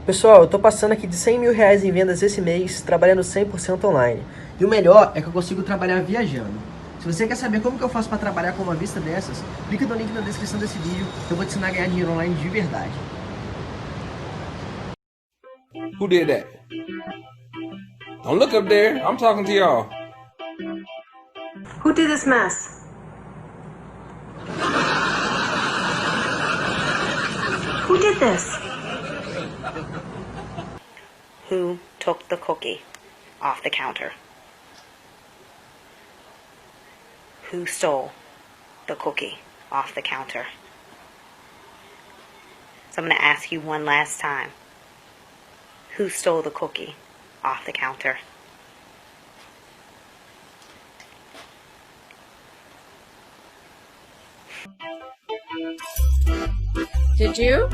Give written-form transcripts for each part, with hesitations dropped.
Pessoal, eu tô passando aqui de 100 mil reais em vendas esse mês, trabalhando 100% online. E o melhor é que eu consigo trabalhar viajando. Se você quer saber como que eu faço para trabalhar com uma vista dessas, clica no link na descrição desse vídeo, que eu vou te ensinar a ganhar dinheiro online de verdade. Who did that? Don't look up there. I'm talking to y'all. Who did this mess? Who did this? Who took the cookie off the counter? Who stole the cookie off the counter? So I'm going to ask you one last time. Who stole the cookie off the counter? Did you?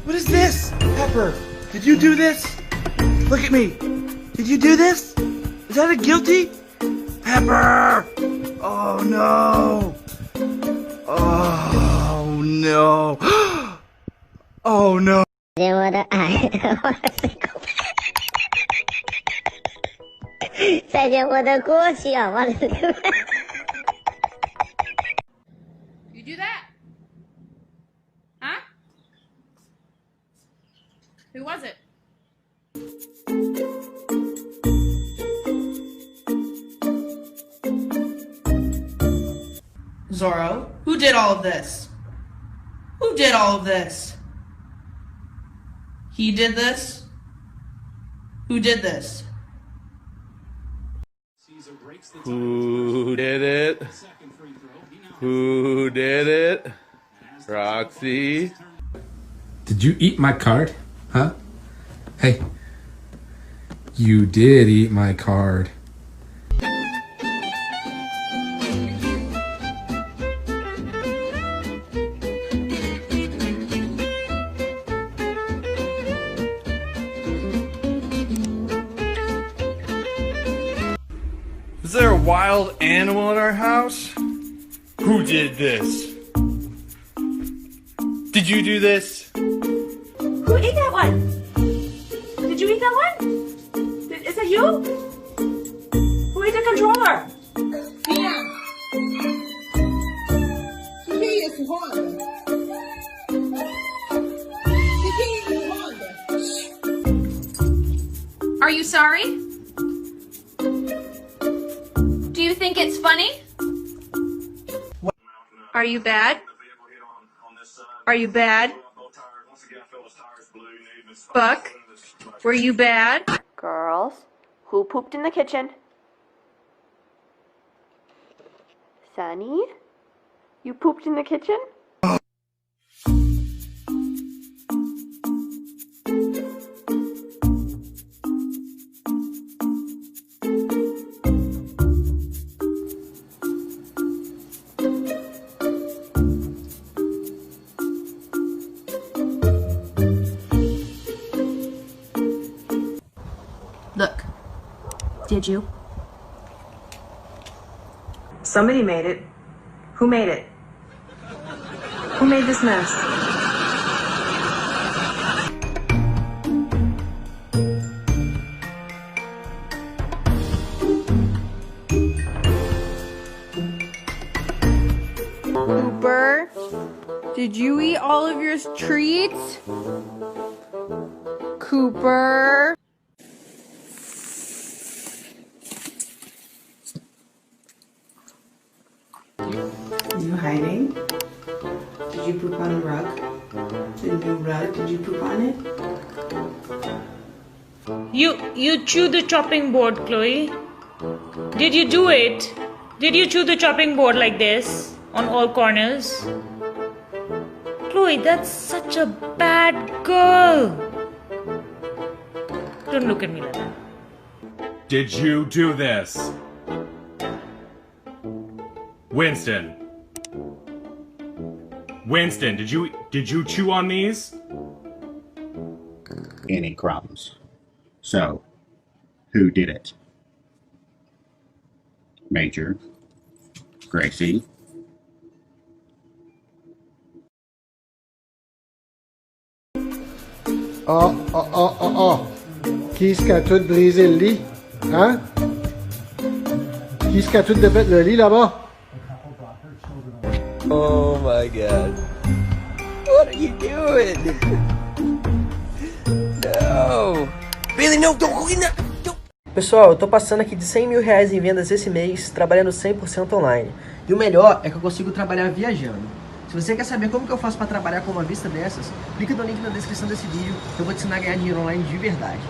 What is this? Pepper, did you do this? Look at me. Did you do this? Is that a guilty? Pepper! Oh no! Oh no! Oh no! You do that? Huh? Who was it? Zorro, who did all of this? Who did all of this? He did this? Who did this? Who did it? Who did it? Roxy. Did you eat my card? Huh? Hey. You did eat my card. Is there a wild animal in our house? Who did this? Did you do this? Who ate that one? Did you eat that one? Is that you? Who ate the controller? Are you sorry? Do you think it's funny? Are you bad? Are you bad? Buck, were you bad? Girls, who pooped in the kitchen? Sunny, you pooped in the kitchen? Look, did you? Somebody made it. Who made it? Who made this mess? Cooper, did you eat all of your treats? Cooper. Are you hiding? Did you poop on the rug? The new rug, did you poop on it? You chew the chopping board, Chloe. Did you do it? Did you chew the chopping board like this on all corners? Chloe, that's such a bad girl. Don't look at me like that. Did you do this? Winston, Winston, did you chew on these? Any crumbs. So, who did it? Major, Gracie. Qui est-ce qui a tout brisé le lit? Hein? Qui est-ce qui a tout défait le lit là-bas? Oh my god. What are you doing? No. Billy, no, don't go in there. Pessoal, eu tô passando aqui de 100 mil reais em vendas esse mês, trabalhando 100% online. E o melhor é que eu consigo trabalhar viajando. Se você quer saber como que eu faço para trabalhar com uma vista dessas, clica no link na descrição desse vídeo, que eu vou te ensinar a ganhar dinheiro online de verdade.